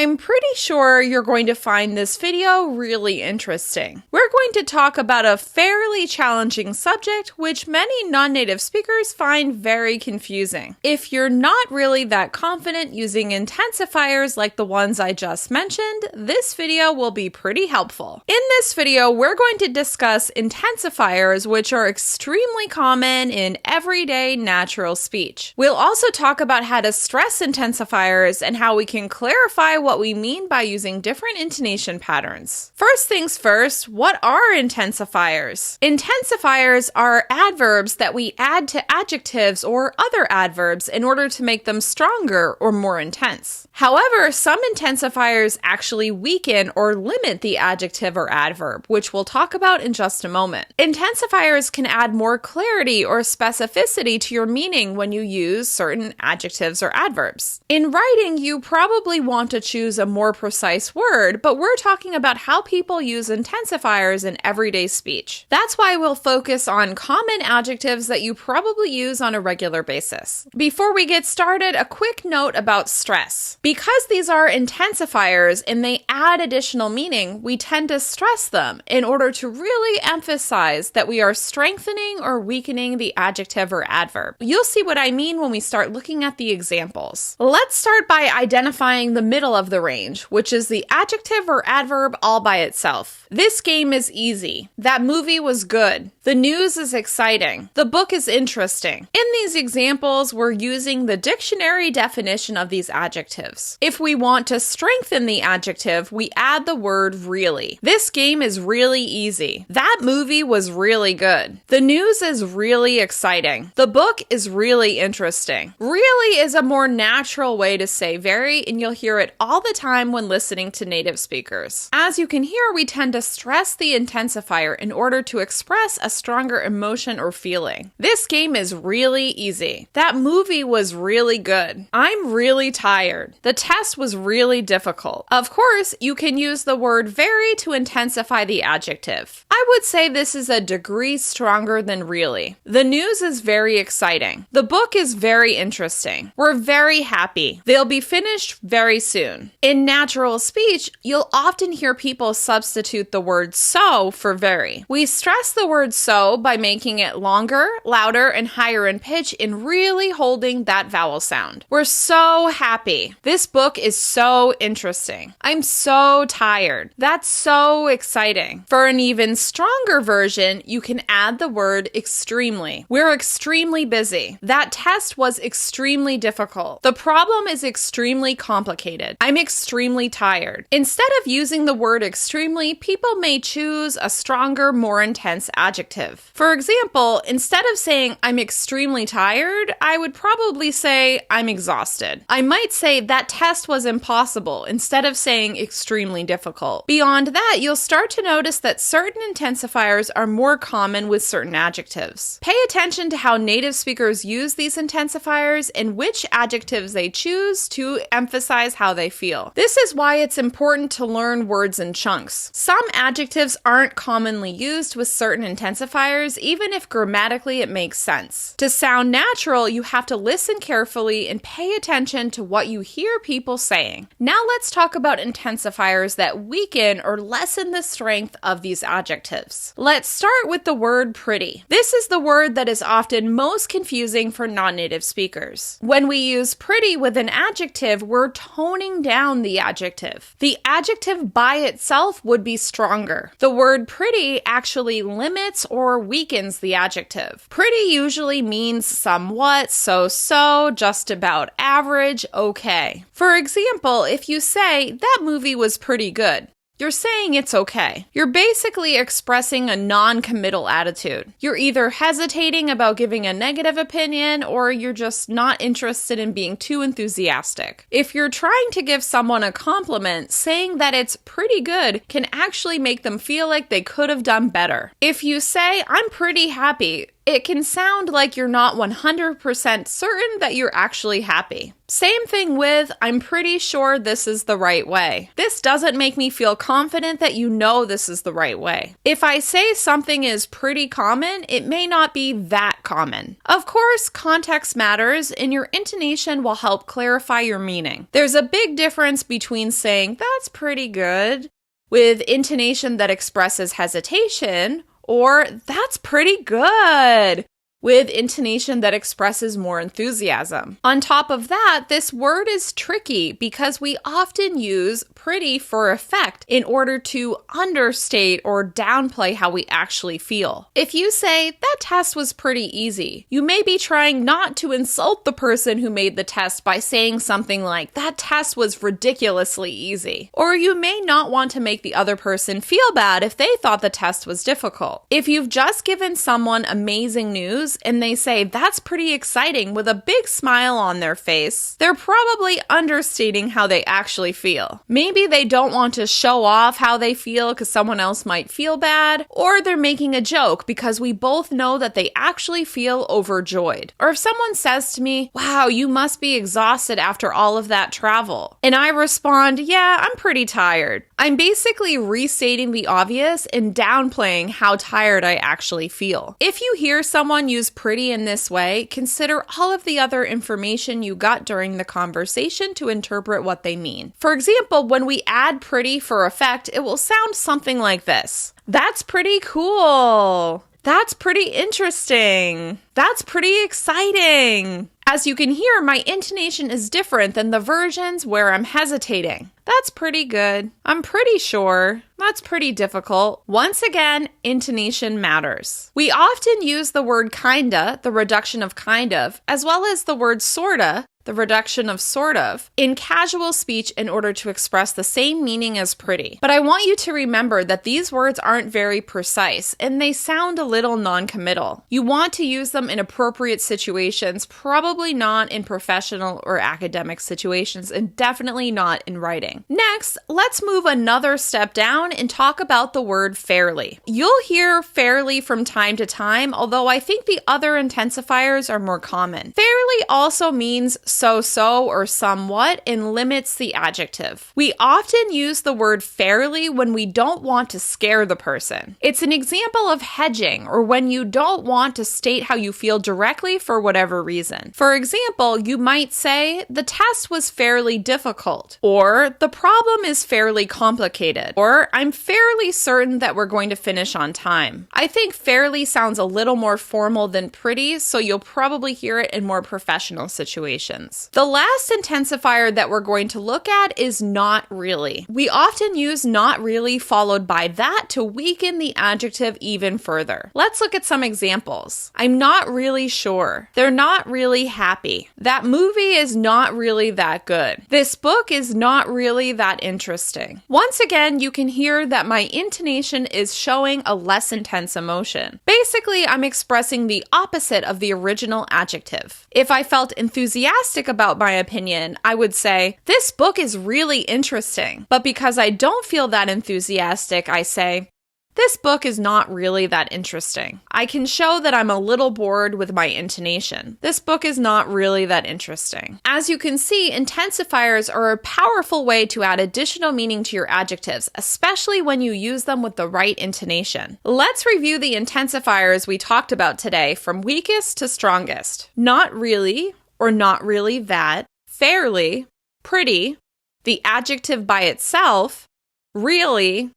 I'm pretty sure you're going to find this video really interesting. We're going to talk about a fairly challenging subject which many non-native speakers find very confusing. If you're not really that confident using intensifiers like the ones I just mentioned, this video will be pretty helpful. In this video, we're going to discuss intensifiers, which are extremely common in everyday natural speech. We'll also talk about how to stress intensifiers and how we can clarify what we mean by using different intonation patterns. First things first, what are intensifiers? Intensifiers are adverbs that we add to adjectives or other adverbs in order to make them stronger or more intense. However, some intensifiers actually weaken or limit the adjective or adverb, which we'll talk about in just a moment. Intensifiers can add more clarity or specificity to your meaning when you use certain adjectives or adverbs. In writing, you probably want to choose a more precise word, but we're talking about how people use intensifiers in everyday speech. That's why we'll focus on common adjectives that you probably use on a regular basis. Before we get started, a quick note about stress. Because these are intensifiers and they add additional meaning, we tend to stress them in order to really emphasize that we are strengthening or weakening the adjective or adverb. You'll see what I mean when we start looking at the examples. Let's start by identifying the middle of the range, which is the adjective or adverb all by itself. This game is easy. That movie was good. The news is exciting. The book is interesting. In these examples, we're using the dictionary definition of these adjectives. If we want to strengthen the adjective, we add the word really. This game is really easy. That movie was really good. The news is really exciting. The book is really interesting. Really is a more natural way to say very, and you'll hear it all the time when listening to native speakers. As you can hear, we tend to stress the intensifier in order to express a stronger emotion or feeling. This game is really easy. That movie was really good. I'm really tired. The test was really difficult. Of course, you can use the word very to intensify the adjective. I would say this is a degree stronger than really. The news is very exciting. The book is very interesting. We're very happy. They'll be finished very soon. In natural speech, you'll often hear people substitute the word so for very. We stress the word so by making it longer, louder, and higher in pitch and really holding that vowel sound. We're so happy. This book is so interesting. I'm so tired. That's so exciting. For an even stronger version, you can add the word extremely. We're extremely busy. That test was extremely difficult. The problem is extremely complicated. I'm extremely tired. Instead of using the word extremely, people may choose a stronger, more intense adjective. For example, instead of saying I'm extremely tired, I would probably say I'm exhausted. I might say that test was impossible instead of saying extremely difficult. Beyond that, you'll start to notice that certain intensifiers are more common with certain adjectives. Pay attention to how native speakers use these intensifiers and which adjectives they choose to emphasize how they feel. This is why it's important to learn words in chunks. Some adjectives aren't commonly used with certain intensifiers, even if grammatically it makes sense. To sound natural, you have to listen carefully and pay attention to what you hear people saying. Now let's talk about intensifiers that weaken or lessen the strength of these adjectives. Let's start with the word pretty. This is the word that is often most confusing for non-native speakers. When we use pretty with an adjective, we're toning down the adjective. The adjective by itself would be stronger. The word pretty actually limits or weakens the adjective. Pretty usually means somewhat, so-so, just about average, okay. For example, if you say, that movie was pretty good, you're saying it's okay. You're basically expressing a non-committal attitude. You're either hesitating about giving a negative opinion or you're just not interested in being too enthusiastic. If you're trying to give someone a compliment, saying that it's pretty good can actually make them feel like they could have done better. If you say, I'm pretty happy, It can sound like you're not 100% certain that you're actually happy. Same thing with, I'm pretty sure this is the right way. This doesn't make me feel confident that you know this is the right way. If I say something is pretty common, it may not be that common. Of course, context matters, and your intonation will help clarify your meaning. There's a big difference between saying, that's pretty good, with intonation that expresses hesitation, or that's pretty good, with intonation that expresses more enthusiasm. On top of that, this word is tricky because we often use pretty for effect in order to understate or downplay how we actually feel. If you say, that test was pretty easy, you may be trying not to insult the person who made the test by saying something like, that test was ridiculously easy. Or you may not want to make the other person feel bad if they thought the test was difficult. If you've just given someone amazing news, and they say, that's pretty exciting with a big smile on their face, they're probably understating how they actually feel. Maybe they don't want to show off how they feel because someone else might feel bad, or they're making a joke because we both know that they actually feel overjoyed. Or if someone says to me, wow, you must be exhausted after all of that travel, and I respond, yeah, I'm pretty tired, I'm basically restating the obvious and downplaying how tired I actually feel. If you hear someone use pretty in this way, consider all of the other information you got during the conversation to interpret what they mean. For example, when we add pretty for effect, it will sound something like this. That's pretty cool. That's pretty interesting. That's pretty exciting. As you can hear, my intonation is different than the versions where I'm hesitating. That's pretty good. I'm pretty sure. That's pretty difficult. Once again, intonation matters. We often use the word kinda, the reduction of kind of, as well as the word sorta, the reduction of sort of, in casual speech in order to express the same meaning as pretty. But I want you to remember that these words aren't very precise and they sound a little non-committal. You want to use them in appropriate situations, probably not in professional or academic situations, and definitely not in writing. Next, let's move another step down and talk about the word fairly. You'll hear fairly from time to time, although I think the other intensifiers are more common. Fairly also means so-so or somewhat and limits the adjective. We often use the word fairly when we don't want to scare the person. It's an example of hedging, or when you don't want to state how you feel directly for whatever reason. For example, you might say, the test was fairly difficult, or the problem is fairly complicated, or I'm fairly certain that we're going to finish on time. I think fairly sounds a little more formal than pretty, so you'll probably hear it in more professional situations. The last intensifier that we're going to look at is not really. We often use not really followed by that to weaken the adjective even further. Let's look at some examples. I'm not really sure. They're not really happy. That movie is not really that good. This book is not really that interesting. Once again, you can hear that my intonation is showing a less intense emotion. Basically, I'm expressing the opposite of the original adjective. If I felt enthusiastic about my opinion, I would say, this book is really interesting. But because I don't feel that enthusiastic, I say, this book is not really that interesting. I can show that I'm a little bored with my intonation. This book is not really that interesting. As you can see, intensifiers are a powerful way to add additional meaning to your adjectives, especially when you use them with the right intonation. Let's review the intensifiers we talked about today from weakest to strongest. Not really, or not really that, fairly, pretty, the adjective by itself, really,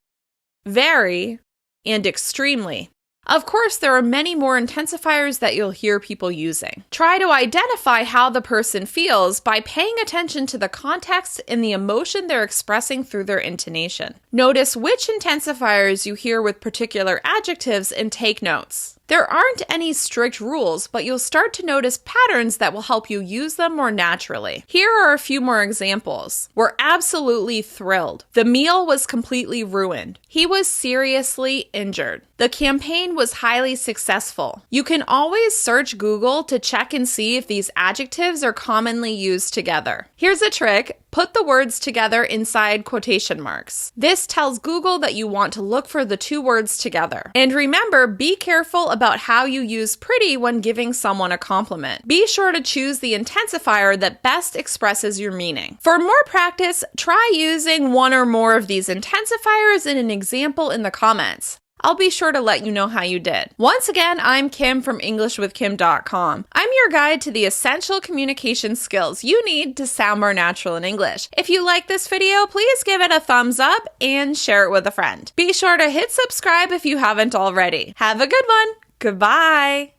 very, and extremely. Of course, there are many more intensifiers that you'll hear people using. Try to identify how the person feels by paying attention to the context and the emotion they're expressing through their intonation. Notice which intensifiers you hear with particular adjectives and take notes. There aren't any strict rules, but you'll start to notice patterns that will help you use them more naturally. Here are a few more examples. We're absolutely thrilled. The meal was completely ruined. He was seriously injured. The campaign was highly successful. You can always search Google to check and see if these adjectives are commonly used together. Here's a trick. Put the words together inside quotation marks. This tells Google that you want to look for the two words together. And remember, be careful about how you use pretty when giving someone a compliment. Be sure to choose the intensifier that best expresses your meaning. For more practice, try using one or more of these intensifiers in an example in the comments. I'll be sure to let you know how you did. Once again, I'm Kim from EnglishWithKim.com. I'm your guide to the essential communication skills you need to sound more natural in English. If you like this video, please give it a thumbs up and share it with a friend. Be sure to hit subscribe if you haven't already. Have a good one. Goodbye.